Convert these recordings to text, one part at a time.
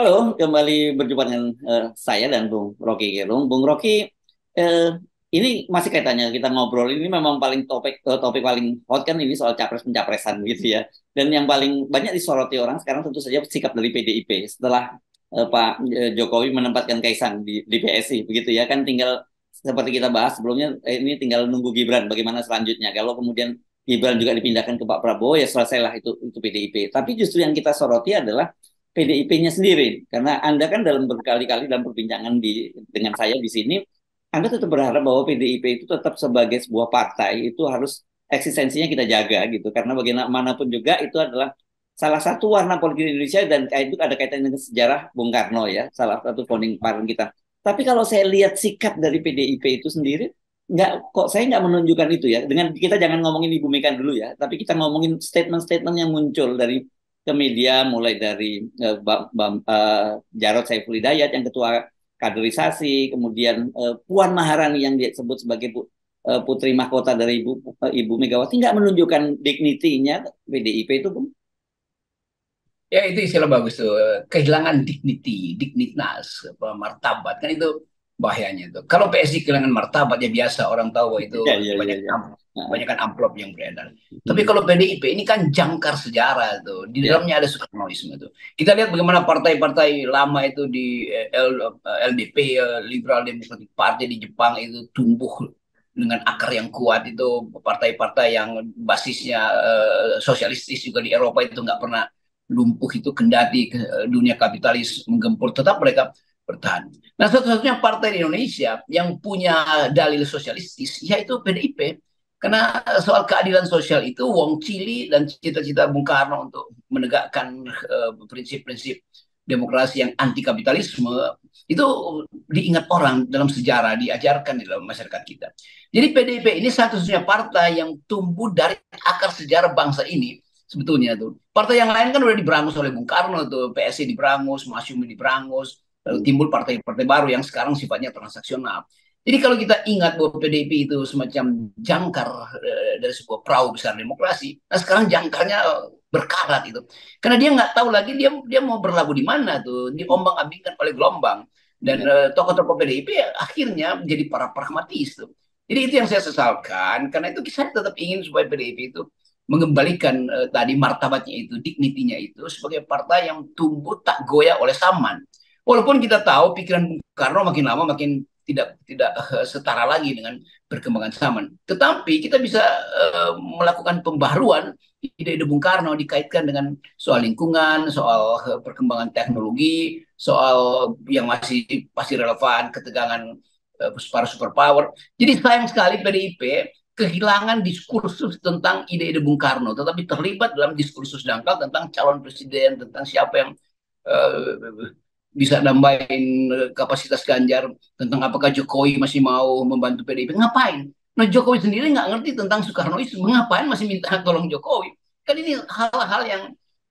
Halo, kembali berjumpa dengan saya dan Bung Rocky Gerung. Bung Rocky, eh, ini masih kaitannya kita ngobrol ini memang paling topik paling hot kan ini soal capres pencapresan gitu ya. Dan yang paling banyak disoroti orang sekarang tentu saja sikap dari PDIP setelah Pak Jokowi menempatkan Kaisang di PSI begitu ya kan tinggal seperti kita bahas sebelumnya ini tinggal nunggu Gibran bagaimana selanjutnya. Kalau kemudian Gibran juga dipindahkan ke Pak Prabowo ya selesailah itu PDIP. Tapi justru yang kita soroti adalah PDIP-nya sendiri. Karena Anda kan dalam berkali-kali dalam perbincangan dengan saya di sini, Anda tetap berharap bahwa PDIP itu tetap sebagai sebuah partai itu harus eksistensinya kita jaga gitu. Karena bagaimanapun juga itu adalah salah satu warna politik Indonesia dan itu ada kaitannya dengan sejarah Bung Karno ya, salah satu founding father kita. Tapi kalau saya lihat sikap dari PDIP itu sendiri, kok saya nggak menunjukkan itu ya. Dengan kita jangan ngomongin Ibu Mega dulu ya, tapi kita ngomongin statement-statement yang muncul dari ke media mulai dari Jarod Saiful Hidayat yang ketua kaderisasi, kemudian Puan Maharani yang disebut sebagai putri mahkota dari Ibu Megawati nggak menunjukkan dignity-nya PDIP itu, Bung. Ya itu istilah bagus tuh, kehilangan dignity, dignitas, apa, martabat kan itu bahayanya tuh. Kalau PSI kehilangan martabat ya biasa orang tahu bahwa itu Ya, ya, ya, banyak ya. Nah, kebanyakan amplop yang beredar. Tapi kalau PDIP ini kan jangkar sejarah tuh, di ya, dalamnya ada Soekarnoisme tuh. Kita lihat bagaimana partai-partai lama itu di LDP, Liberal Democratic Party di Jepang itu tumbuh dengan akar yang kuat itu partai-partai yang basisnya sosialistis juga di Eropa itu nggak pernah lumpuh itu kendati dunia kapitalis menggempur tetap mereka bertahan. Nah satu-satunya partai di Indonesia yang punya dalil sosialistis yaitu PDIP karena soal keadilan sosial itu Wong Cili dan cita-cita Bung Karno untuk menegakkan prinsip-prinsip demokrasi yang anti kapitalisme itu diingat orang dalam sejarah diajarkan di dalam masyarakat kita. Jadi PDIP ini satu-satunya partai yang tumbuh dari akar sejarah bangsa ini sebetulnya tuh. Partai yang lain kan udah diberangus oleh Bung Karno tuh, PSI diberangus, Masyumi diberangus, lalu timbul partai-partai baru yang sekarang sifatnya transaksional. Jadi kalau kita ingat bahwa PDIP itu semacam jangkar dari sebuah perahu besar demokrasi, nah sekarang jangkarnya berkarat itu, karena dia nggak tahu lagi dia dia mau berlabuh di mana tuh, diombang-ambingkan oleh gelombang dan ya. tokoh-tokoh PDIP ya, akhirnya menjadi para pragmatis tuh. Jadi itu yang saya sesalkan, karena itu saya tetap ingin supaya PDIP itu mengembalikan tadi martabatnya itu, dignitinya itu sebagai partai yang tumbuh tak goyah oleh zaman. Walaupun kita tahu pikiran Bung Karno makin lama makin tidak setara lagi dengan perkembangan zaman. Tetapi kita bisa melakukan pembaruan ide-ide Bung Karno dikaitkan dengan soal lingkungan, soal perkembangan teknologi, soal yang masih pasti relevan, ketegangan para superpower. Jadi sayang sekali PDIP kehilangan diskursus tentang ide-ide Bung Karno, tetapi terlibat dalam diskursus dangkal tentang calon presiden, tentang siapa yang bisa nambahin kapasitas Ganjar, tentang apakah Jokowi masih mau membantu PDIP, ngapain? Nah Jokowi sendiri nggak ngerti tentang Soekarnoisme, ngapain masih minta tolong Jokowi? Kan ini hal-hal yang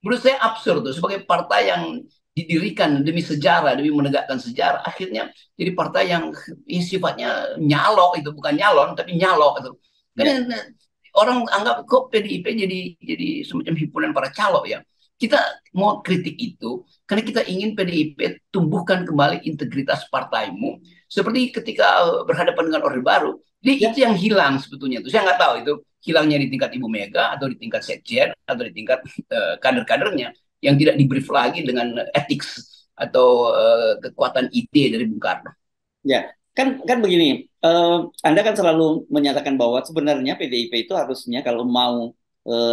menurut saya absurd tuh, sebagai partai yang didirikan demi sejarah, demi menegakkan sejarah, akhirnya jadi partai yang sifatnya nyalok itu bukan nyalon tapi nyalok itu. Kan Ya. orang anggap kok PDIP jadi semacam himpunan para calok ya. Kita mau kritik itu karena kita ingin PDIP tumbuhkan kembali integritas partaimu seperti ketika berhadapan dengan Orde Baru. Jadi Ya. itu yang hilang sebetulnya itu. Saya nggak tahu itu hilangnya di tingkat Ibu Mega atau di tingkat Sekjen atau di tingkat kader-kadernya yang tidak dibrief lagi dengan etik atau kekuatan ide dari Bung Karno. Ya, kan begini. Anda kan selalu menyatakan bahwa sebenarnya PDIP itu harusnya kalau mau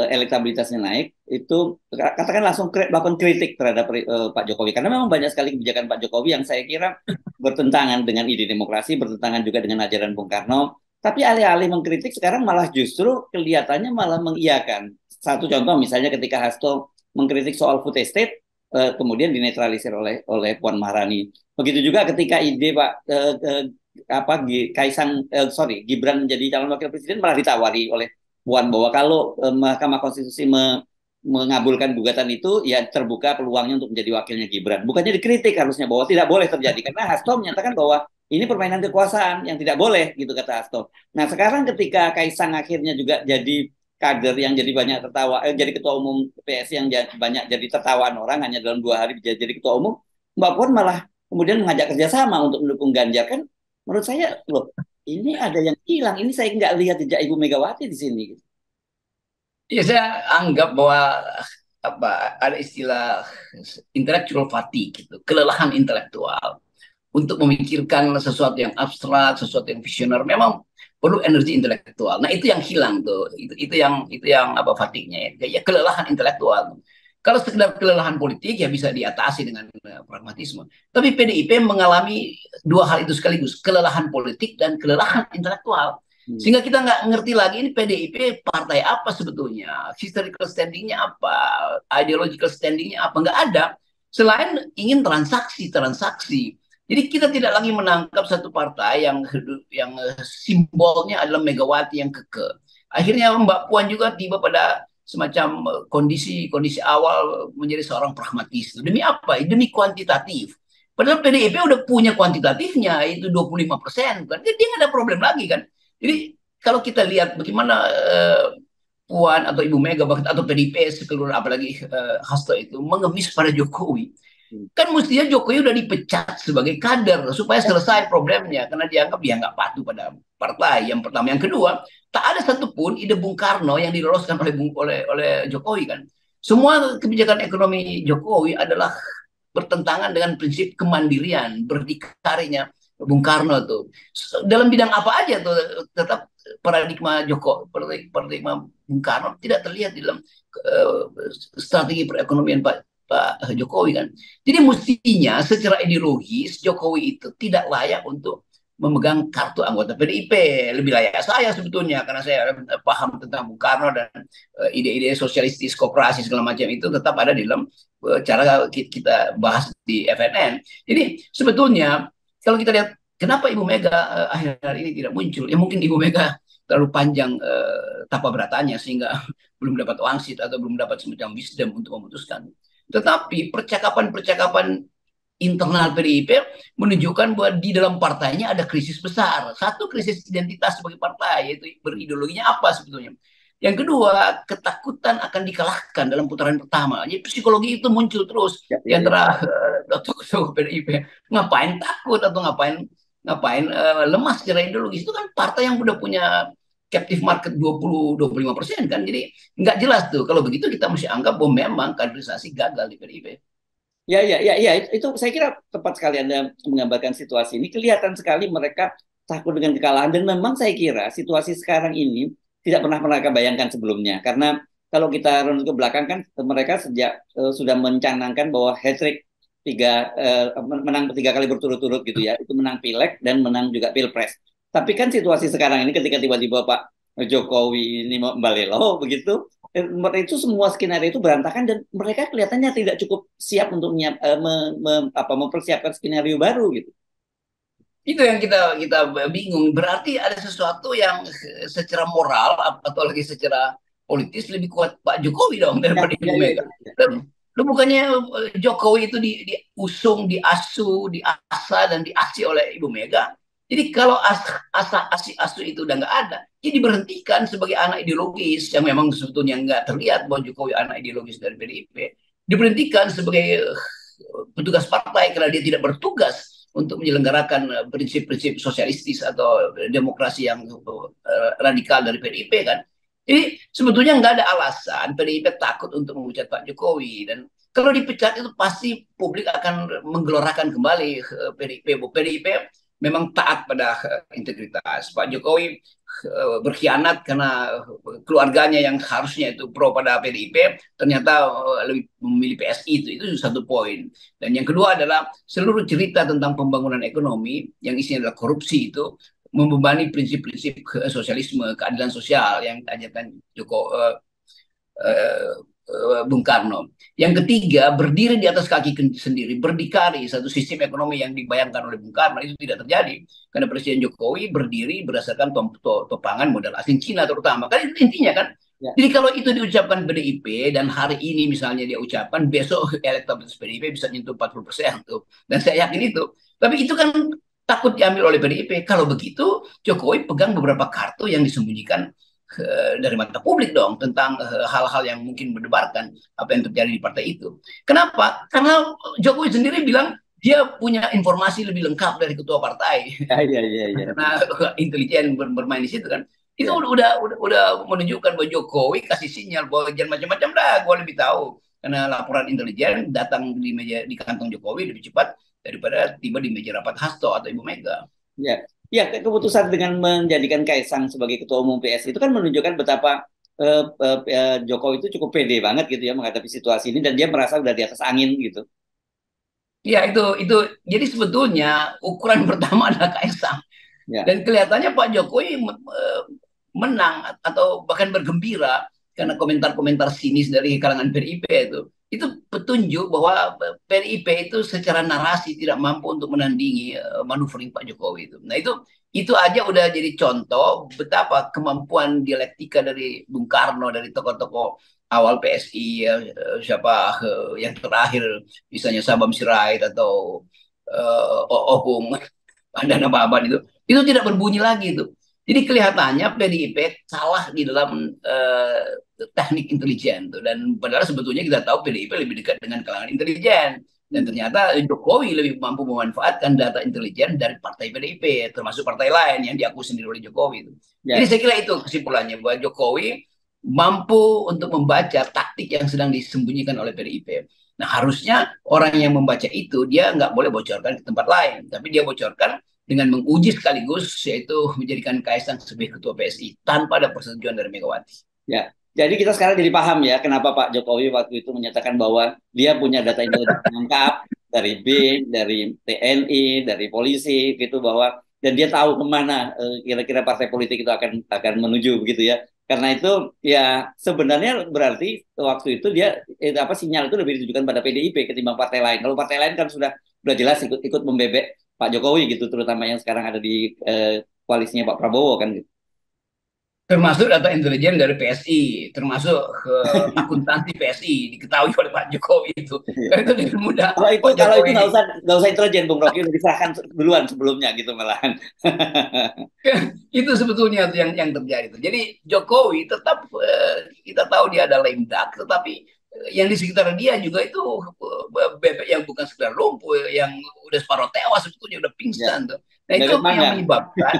elektabilitasnya naik, itu katakan langsung melakukan kritik terhadap Pak Jokowi. Karena memang banyak sekali kebijakan Pak Jokowi yang saya kira bertentangan dengan ide demokrasi, bertentangan juga dengan ajaran Bung Karno. Tapi alih-alih mengkritik, sekarang malah justru kelihatannya malah mengiyakan. Satu contoh misalnya ketika Hasto mengkritik soal food estate, kemudian dinetralisir oleh Puan Maharani. Begitu juga ketika ide Pak apa Kaisang sorry Gibran menjadi calon wakil presiden malah ditawari oleh Puan bahwa kalau Mahkamah Konstitusi mengabulkan gugatan itu ya terbuka peluangnya untuk menjadi wakilnya Gibran. Bukannya dikritik harusnya bahwa tidak boleh terjadi karena Hasto menyatakan bahwa ini permainan kekuasaan yang tidak boleh gitu kata Hasto. Nah sekarang ketika Kaisang akhirnya juga jadi kader yang jadi banyak tertawa, jadi ketua umum PSI yang banyak jadi tertawaan orang hanya dalam 2 hari jadi ketua umum, Mbak Puan malah kemudian mengajak kerjasama untuk mendukung Ganjar kan. Menurut saya loh, ini ada yang hilang. Ini saya nggak lihat jejak Ibu Megawati di sini. Ya saya anggap bahwa apa ada istilah intellectual fatigue gitu, kelelahan intelektual untuk memikirkan sesuatu yang abstrak, sesuatu yang visioner memang perlu energi intelektual. Nah, itu yang hilang tuh. Itu yang apa fatigue-nya ya. Ya kelelahan intelektual. Kalau sekedar kelelahan politik ya bisa diatasi dengan pragmatisme. Tapi PDIP mengalami dua hal itu sekaligus, kelelahan politik dan kelelahan intelektual. Hmm. Sehingga kita nggak ngerti lagi ini PDIP partai apa sebetulnya, historical standingnya apa, ideological standingnya apa, nggak ada. Selain ingin transaksi. Jadi kita tidak lagi menangkap satu partai yang simbolnya adalah Megawati yang kekeh. Akhirnya Mbak Puan juga tiba pada semacam kondisi awal menjadi seorang pragmatis. Demi apa? Demi kuantitatif. Padahal PDIP udah punya kuantitatifnya, itu 25%. Kan? Dia nggak ada problem lagi kan. Jadi kalau kita lihat bagaimana Puan atau Ibu Mega atau PDIP sekeluruh apalagi Hasto itu mengemis pada Jokowi. Kan mestinya Jokowi udah dipecat sebagai kader supaya selesai problemnya karena dianggap dia nggak patuh pada partai. Yang pertama, yang kedua, tak ada satupun ide Bung Karno yang diloloskan oleh Jokowi kan. Semua kebijakan ekonomi Jokowi adalah bertentangan dengan prinsip kemandirian, berdikarinya Bung Karno tuh. Dalam bidang apa aja tuh tetap paradigma paradigma Bung Karno tidak terlihat di dalam uh, strategi perekonomian Pak Jokowi kan. Jadi mestinya secara ideologis Jokowi itu tidak layak untuk memegang kartu anggota PDIP. Lebih layak saya sebetulnya karena saya paham tentang Bung Karno dan ide-ide sosialistis, koperasi segala macam itu tetap ada di dalam cara kita bahas di FNN. Jadi sebetulnya kalau kita lihat kenapa Ibu Mega akhir-akhir ini tidak muncul, ya mungkin Ibu Mega terlalu panjang tapa beratanya sehingga belum dapat wangsit atau belum dapat semacam wisdom untuk memutuskan. Tetapi percakapan-percakapan internal PDIP menunjukkan bahwa di dalam partainya ada krisis besar. Satu, krisis identitas sebagai partai, yaitu berideologinya apa sebetulnya. Yang kedua, ketakutan akan dikalahkan dalam putaran pertama. Jadi psikologi itu muncul terus di antara tokoh PDIP. Ngapain takut atau ngapain lemas secara ideologis, itu kan partai yang udah punya captive market 20-25% kan. Jadi nggak jelas tuh. Kalau begitu kita mesti anggap bahwa memang kaderisasi gagal di PDIP. Ya, itu saya kira tepat sekali Anda menggambarkan situasi ini. Kelihatan sekali mereka takut dengan kekalahan dan memang saya kira situasi sekarang ini tidak pernah mereka bayangkan sebelumnya. Karena kalau kita runut ke belakang kan mereka sejak sudah mencanangkan bahwa hat-trick menang 3 kali berturut-turut gitu ya. Itu menang Pileg dan menang juga Pilpres. Tapi kan situasi sekarang ini ketika tiba-tiba Pak Jokowi ini membalelo begitu, itu semua skenario itu berantakan dan mereka kelihatannya tidak cukup siap untuk mempersiapkan skenario baru gitu. Itu yang kita bingung. Berarti ada sesuatu yang secara moral atau lagi secara politis lebih kuat Pak Jokowi dong daripada Ibu Mega. Lu bukannya Jokowi itu diusung, diasuh, diasah dan diasih oleh Ibu Mega. Jadi kalau asa asih asuh itu udah nggak ada, jadi diberhentikan sebagai anak ideologis yang memang sebetulnya nggak terlihat bahwa Jokowi anak ideologis dari PDIP. Diberhentikan sebagai petugas partai karena dia tidak bertugas untuk menyelenggarakan prinsip-prinsip sosialistis atau demokrasi yang radikal dari PDIP kan. Jadi sebetulnya nggak ada alasan PDIP takut untuk memecat Pak Jokowi dan kalau dipecat itu pasti publik akan menggelorakan kembali PDIP. PDIP memang taat pada integritas. Pak Jokowi berkhianat karena keluarganya yang harusnya itu pro pada PDIP ternyata lebih memilih PSI itu satu poin. Dan yang kedua adalah seluruh cerita tentang pembangunan ekonomi yang isinya adalah korupsi itu membebani prinsip-prinsip sosialisme, keadilan sosial yang diajarkan Bung Karno. Yang ketiga, berdiri di atas kaki sendiri, berdikari satu sistem ekonomi yang dibayangkan oleh Bung Karno itu tidak terjadi. Karena Presiden Jokowi berdiri berdasarkan topangan modal asing Cina terutama. Kan itu intinya kan. Ya. Jadi kalau itu diucapkan PDIP dan hari ini misalnya dia ucapkan, besok elektabilitas PDIP bisa nyentuh 40% tuh. Dan saya yakin itu. Tapi itu kan takut diambil oleh PDIP. Kalau begitu, Jokowi pegang beberapa kartu yang disembunyikan dari mata publik dong tentang hal-hal yang mungkin mendebarkan apa yang terjadi di partai itu. Kenapa? Karena Jokowi sendiri bilang dia punya informasi lebih lengkap dari ketua partai. Ya, ya, ya, ya. Karena intelijen bermain di situ kan. Itu Ya. udah menunjukkan bahwa Jokowi kasih sinyal bahwa jangan macam-macam dah, gue lebih tahu. Karena laporan intelijen datang di meja di kantong Jokowi lebih cepat daripada tiba di meja rapat Hasto atau Ibu Mega. Ya, ya, keputusan dengan menjadikan Kaisang sebagai ketua umum PS itu kan menunjukkan betapa Jokowi itu cukup pede banget gitu ya menghadapi situasi ini dan dia merasa udah di atas angin gitu. Ya itu jadi sebetulnya ukuran pertama adalah Kaisang. Ya, Dan kelihatannya Pak Jokowi menang atau bahkan bergembira karena komentar-komentar sinis dari kalangan PDIP itu petunjuk bahwa PDIP itu secara narasi tidak mampu untuk menandingi manuver Pak Jokowi itu. Nah itu aja udah jadi contoh betapa kemampuan dialektika dari Bung Karno dari tokoh-tokoh awal PSI ya, siapa yang terakhir misalnya Sabam Sirait atau Opung Andana Baban itu tidak berbunyi lagi itu. Jadi kelihatannya PDIP salah di dalam teknik intelijen tuh. Dan padahal sebetulnya kita tahu PDIP lebih dekat dengan kalangan intelijen. Dan ternyata Jokowi lebih mampu memanfaatkan data intelijen dari partai PDIP, termasuk partai lain yang diakui sendiri oleh Jokowi itu. Jadi ya, saya kira itu kesimpulannya bahwa Jokowi mampu untuk membaca taktik yang sedang disembunyikan oleh PDIP. Nah harusnya orang yang membaca itu dia nggak boleh bocorkan ke tempat lain, tapi dia bocorkan dengan menguji sekaligus yaitu menjadikan Kaisang sebagai ketua PSI tanpa ada persetujuan dari Megawati. ya. Jadi kita sekarang jadi paham ya kenapa Pak Jokowi waktu itu menyatakan bahwa dia punya data intelijen lengkap dari BIN, dari TNI, dari polisi gitu bahwa dan dia tahu kemana kira-kira partai politik itu akan menuju begitu ya. Karena itu ya sebenarnya berarti waktu itu dia apa sinyal itu lebih ditujukan pada PDIP ketimbang partai lain. Kalau partai lain kan sudah jelas ikut membebek Pak Jokowi gitu terutama yang sekarang ada di koalisinya Pak Prabowo kan gitu. Termasuk data intelijen dari PSI, termasuk akuntansi PSI diketahui oleh Pak Jokowi itu. Karena itu dengan mudah Pak Kalau itu Jokowi nggak usah intelijen, Bung Rocky udah diserahkan duluan sebelumnya gitu malahan. itu sebetulnya yang terjadi itu. Jadi Jokowi tetap kita tahu dia ada lame duck, tetapi yang di sekitar dia juga itu bebek yang bukan sekedar lumpuh, yang udah separuh tewas sebetulnya udah Ya, pingsan tuh. Nah itu bebek yang mangga. menyebabkan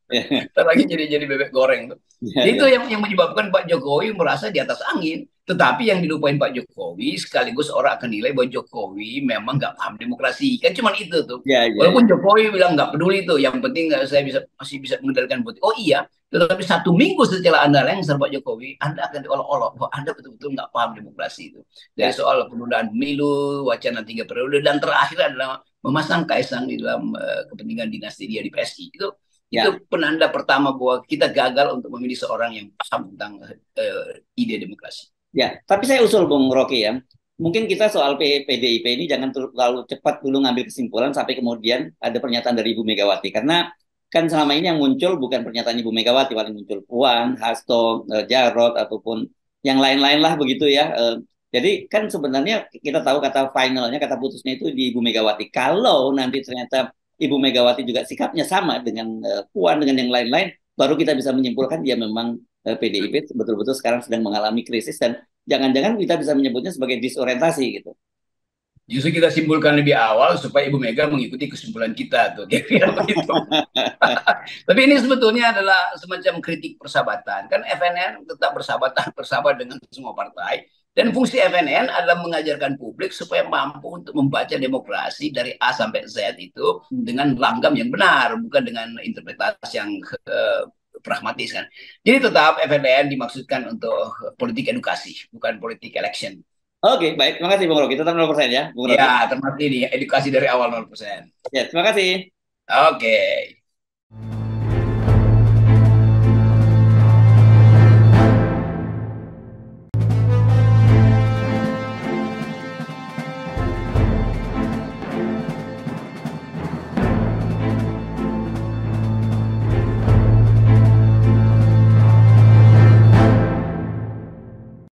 Ya, ntar lagi jadi bebek goreng tuh. ya, Jadi itu ya, yang menyebabkan Pak Jokowi merasa di atas angin. Tetapi yang dilupain Pak Jokowi sekaligus orang akan nilai bahwa Jokowi memang nggak paham demokrasi. Kan cuma itu tuh. ya, ya, Walaupun ya. Jokowi bilang nggak peduli tuh, yang penting saya masih bisa mengendalikan politik. Oh iya, tetapi 1 minggu setelah Anda lengser Pak Jokowi, Anda akan diolok-olok bahwa Anda betul-betul nggak paham demokrasi itu. Dari Ya. soal penundaan pemilu, wacana 3 periode, dan terakhir adalah memasang Kaisang di dalam kepentingan dinasti dia di PSI. Itu Ya. penanda pertama bahwa kita gagal untuk memilih seorang yang paham tentang ide demokrasi. Ya, tapi saya usul Bung Rocky ya. Mungkin kita soal PDIP ini jangan terlalu cepat dulu ngambil kesimpulan sampai kemudian ada pernyataan dari Ibu Megawati. Karena kan selama ini yang muncul bukan pernyataan Ibu Megawati, paling muncul Puan, Hasto, Jarot, ataupun yang lain-lain lah begitu ya. Jadi kan sebenarnya kita tahu kata finalnya, kata putusnya itu di Ibu Megawati. Kalau nanti ternyata Ibu Megawati juga sikapnya sama dengan Puan, dengan yang lain-lain, baru kita bisa menyimpulkan dia memang PDIP betul-betul sekarang sedang mengalami krisis dan jangan-jangan kita bisa menyebutnya sebagai disorientasi gitu. Justru kita simpulkan lebih awal supaya Ibu Mega mengikuti kesimpulan kita tuh, kira-kira begitu. Tapi ini sebetulnya adalah semacam kritik persahabatan. Kan FNN tetap bersahabat dengan semua partai. Dan fungsi FNN adalah mengajarkan publik supaya mampu untuk membaca demokrasi dari A sampai Z itu dengan langgam yang benar, bukan dengan interpretasi yang pragmatis kan. Jadi tetap FNN dimaksudkan untuk politik edukasi, bukan politik election. Oke, baik. Terima kasih Bung Rocky. Tetap 0% ya, Bung Rocky. Ya, termasuk ini edukasi dari awal 0%. Ya, terima kasih. Oke.